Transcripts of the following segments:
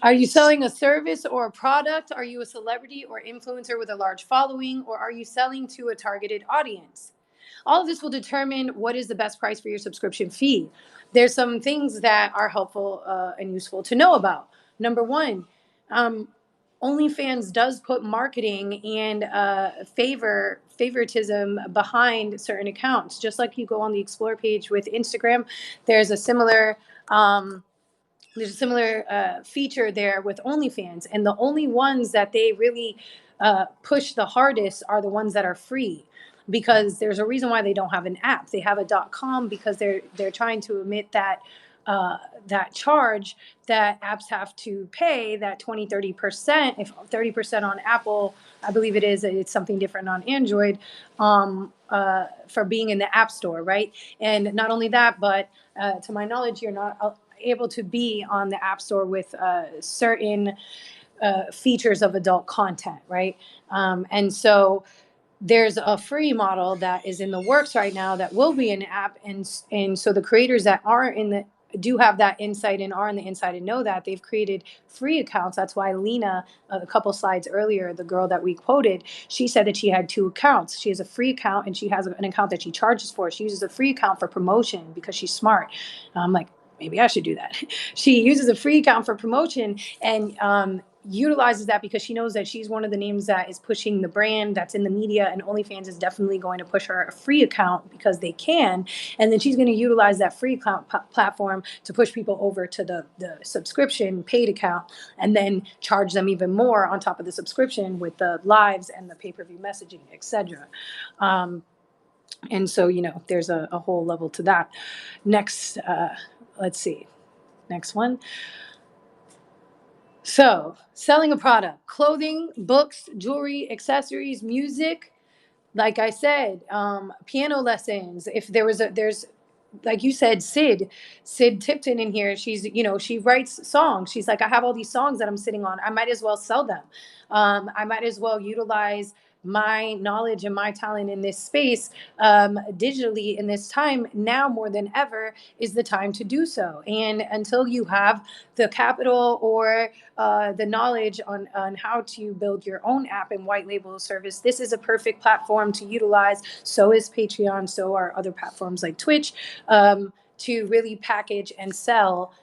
Are you selling a service or a product? Are you a celebrity or influencer with a large following? Or are you selling to a targeted audience? All of this will determine what is the best price for your subscription fee. There's some things that are helpful and useful to know about. Number one, um, OnlyFans does put marketing and favoritism behind certain accounts. Just like you go on the Explore page with Instagram, there's a similar um, feature there with OnlyFans, and the only ones that they really push the hardest are the ones that are free, because there's a reason why they don't have an app. They have a .com because they're trying to emit that charge that apps have to pay, that 20-30%. If 30% on Apple, I believe it's something different on Android, for being in the App Store, right? And not only that, but to my knowledge, you're not able to be on the App Store with certain features of adult content, right? And so there's a free model that is in the works right now that will be an app, and so the creators that are in the do have that insight and are on the inside and know that they've created free accounts. That's why Lena, a couple slides earlier, the girl that we quoted, she said that she had 2 accounts. She has a free account and she has an account that she charges for. She uses a free account for promotion because she's smart. I'm like, maybe I should do that. She uses a free account for promotion and utilizes that because she knows that she's one of the names that is pushing the brand, that's in the media, and OnlyFans is definitely going to push her a free account because they can. And then she's going to utilize that free account platform to push people over to the subscription paid account, and then charge them even more on top of the subscription with the lives and the pay-per-view messaging, etc. And so, there's a whole level to that. Next, let's see. Next one. So, selling a product, clothing, books, jewelry, accessories, music. Like I said, piano lessons. If there's, like you said, Sid Tipton in here. She writes songs. She's like, I have all these songs that I'm sitting on. I might as well sell them. I might as well utilize my knowledge and my talent in this space digitally in this time. Now more than ever is the time to do so. And until you have the capital or the knowledge on how to build your own app and white label service, this is a perfect platform to utilize. So is Patreon. So are other platforms like Twitch, to really package and sell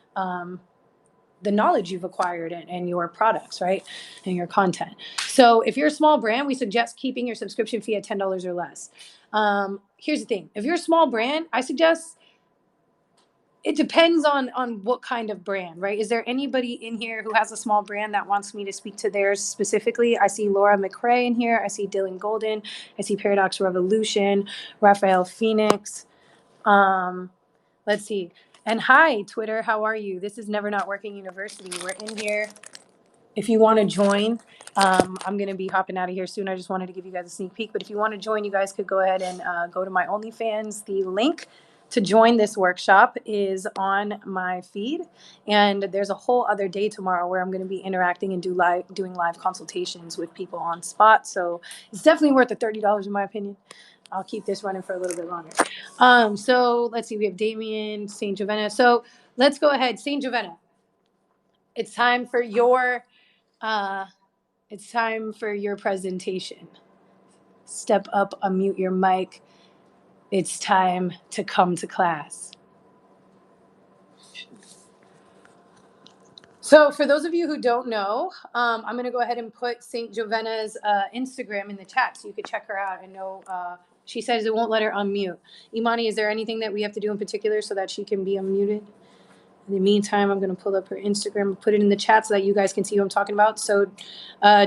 the knowledge you've acquired and your products, right? And your content. So if you're a small brand, we suggest keeping your subscription fee at $10 or less. Here's the thing. If you're a small brand, I suggest, it depends on what kind of brand, right? Is there anybody in here who has a small brand that wants me to speak to theirs specifically? I see Laura McRae in here. I see Dylan Golden. I see Paradox Revolution, Raphael Phoenix. Let's see. And hi, Twitter. How are you? This is Never Not Working University. We're in here. If you want to join, I'm going to be hopping out of here soon. I just wanted to give you guys a sneak peek. But if you want to join, you guys could go ahead and go to my OnlyFans. The link to join this workshop is on my feed. And there's a whole other day tomorrow where I'm going to be interacting and doing live consultations with people on spot. So it's definitely worth the $30 in my opinion. I'll keep this running for a little bit longer. So let's see. We have Damien, St. Giovanna. So let's go ahead. St. Giovanna, it's time for your presentation. Step up, unmute your mic. It's time to come to class. So for those of you who don't know, I'm going to go ahead and put St. Giovanna's Instagram in the chat so you could check her out and know. She says it won't let her unmute. Imani, is there anything that we have to do in particular so that she can be unmuted? In the meantime, I'm going to pull up her Instagram and put it in the chat so that you guys can see who I'm talking about. So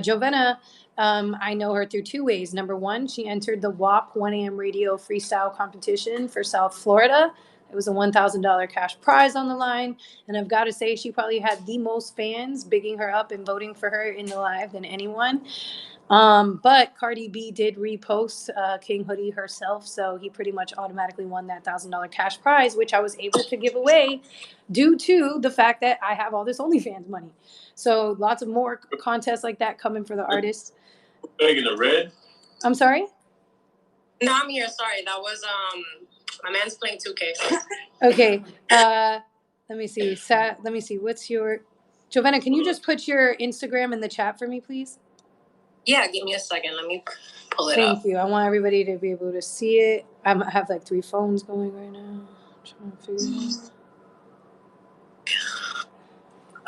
Giovanna, I know her through 2 ways. Number one, she entered the WAP 1 a.m. radio freestyle competition for South Florida. It was a $1,000 cash prize on the line. And I've got to say, she probably had the most fans bigging her up and voting for her in the live than anyone. But Cardi B did repost King Hoodie herself, so he pretty much automatically won that $1,000 cash prize, which I was able to give away due to the fact that I have all this OnlyFans money. So lots of more contests like that coming for the artists. Bag in the red? I'm sorry? No, I'm here. Sorry, that was my man's playing 2K. Okay. Let me see. What's your? Jovena, can you just put your Instagram in the chat for me, please? Yeah, give me a second. Let me pull it Thank up. you. I want everybody to be able to see it. I have like 3 phones going right now. I'm trying to figure it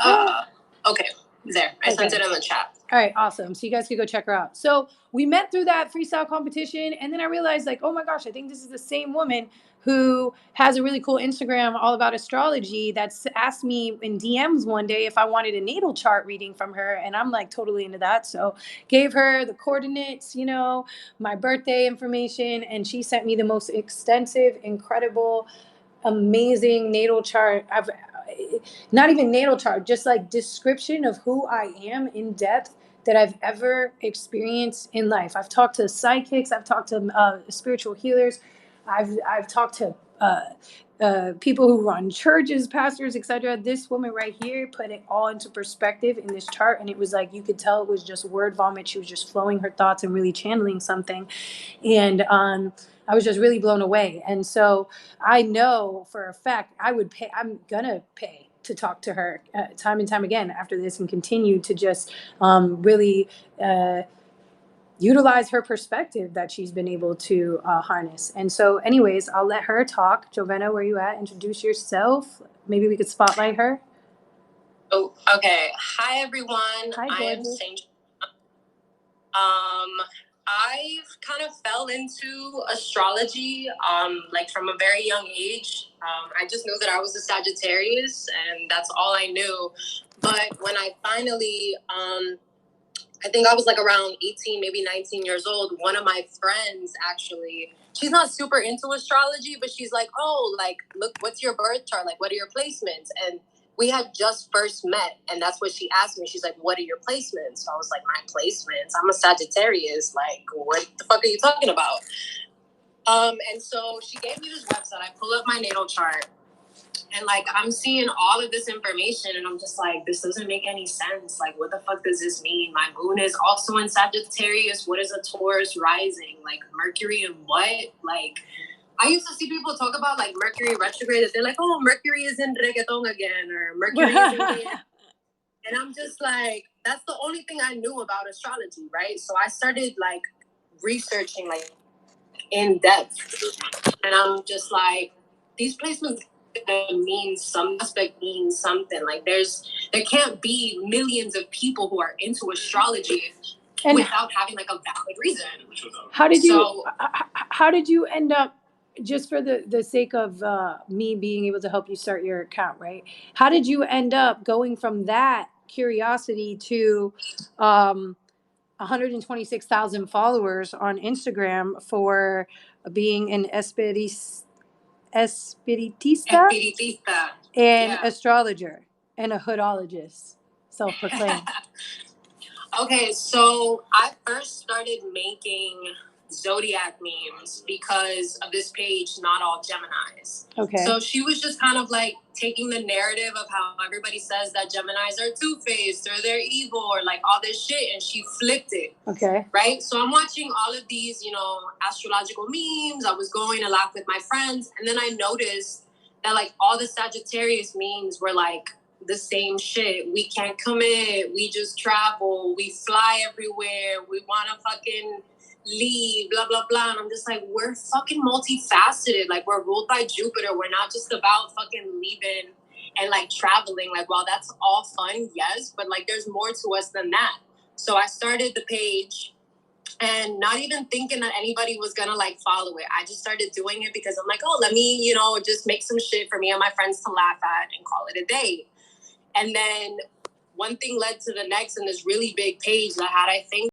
out. Okay, there. I sent it in the chat. All right, awesome. So you guys could go check her out. So we met through that freestyle competition, and then I realized, like, oh my gosh, I think this is the same woman who has a really cool Instagram all about astrology that's asked me in DMs one day if I wanted a natal chart reading from her, and I'm like totally into that. So gave her the coordinates, you know, my birthday information, and she sent me the most extensive, incredible, amazing natal chart. I've not even natal chart, just like description of who I am in depth that I've ever experienced in life. I've talked to psychics, I've talked to spiritual healers, I've talked to people who run churches, pastors, etc. This woman right here put it all into perspective in this chart, and it was like you could tell it was just word vomit. She was just flowing her thoughts and really channeling something, and I was just really blown away. And so I know for a fact I would pay. I'm gonna pay to talk to her time and time again after this, and continue to just really utilize her perspective that she's been able to harness. And so, anyways, I'll let her talk. Jovena, where you at? Introduce yourself. Maybe we could spotlight her. Oh, okay. Hi, everyone. Hi, I am gorgeous. Saint. I kind of fell into astrology, like from a very young age. I just knew that I was a Sagittarius, and that's all I knew. But when I finally, I think I was like around 18, maybe 19 years old. One of my friends, actually, she's not super into astrology, but she's like, oh, like, look, what's your birth chart? Like, what are your placements? And we had just first met, and that's what she asked me. She's like, what are your placements? So I was like, my placements? I'm a Sagittarius. Like, what the fuck are you talking about? And so she gave me this website. I pull up my natal chart, and like I'm seeing all of this information, and I'm just like, this doesn't make any sense. Like, what the fuck does this mean? My moon is also in Sagittarius. What is a Taurus rising? Like, Mercury and what? Like, I used to see people talk about like Mercury retrograde. They're like, oh, Mercury is in reggaeton again, or Mercury is in and I'm just like, that's the only thing I knew about astrology, right? So I started like researching like in depth, and I'm just like, these placements means some aspect means something. Like there can't be millions of people who are into astrology and without having like a valid reason. How did you end up, just for the sake of me being able to help you start your account, right? How did you end up going from that curiosity to 126,000 followers on Instagram for being an espiritista and astrologer and a hoodologist, self-proclaimed? Okay, so I first started making zodiac memes because of this page, Not All Geminis. Okay. So she was just kind of like taking the narrative of how everybody says that Geminis are two-faced or they're evil or like all this shit, and she flipped it. Okay. Right? So I'm watching all of these, you know, astrological memes. I was going a lot with my friends, and then I noticed that like all the Sagittarius memes were like the same shit. We can't commit. We just travel. We fly everywhere. We want to fucking leave, blah, blah, blah. And I'm just like, we're fucking multifaceted. Like, we're ruled by Jupiter. We're not just about fucking leaving and like traveling. Like, while that's all fun, yes, but like there's more to us than that. So I started the page and not even thinking that anybody was gonna like follow it. I just started doing it because I'm like, oh, let me, you know, just make some shit for me and my friends to laugh at and call it a day. And then one thing led to the next, and this really big page that had, I think,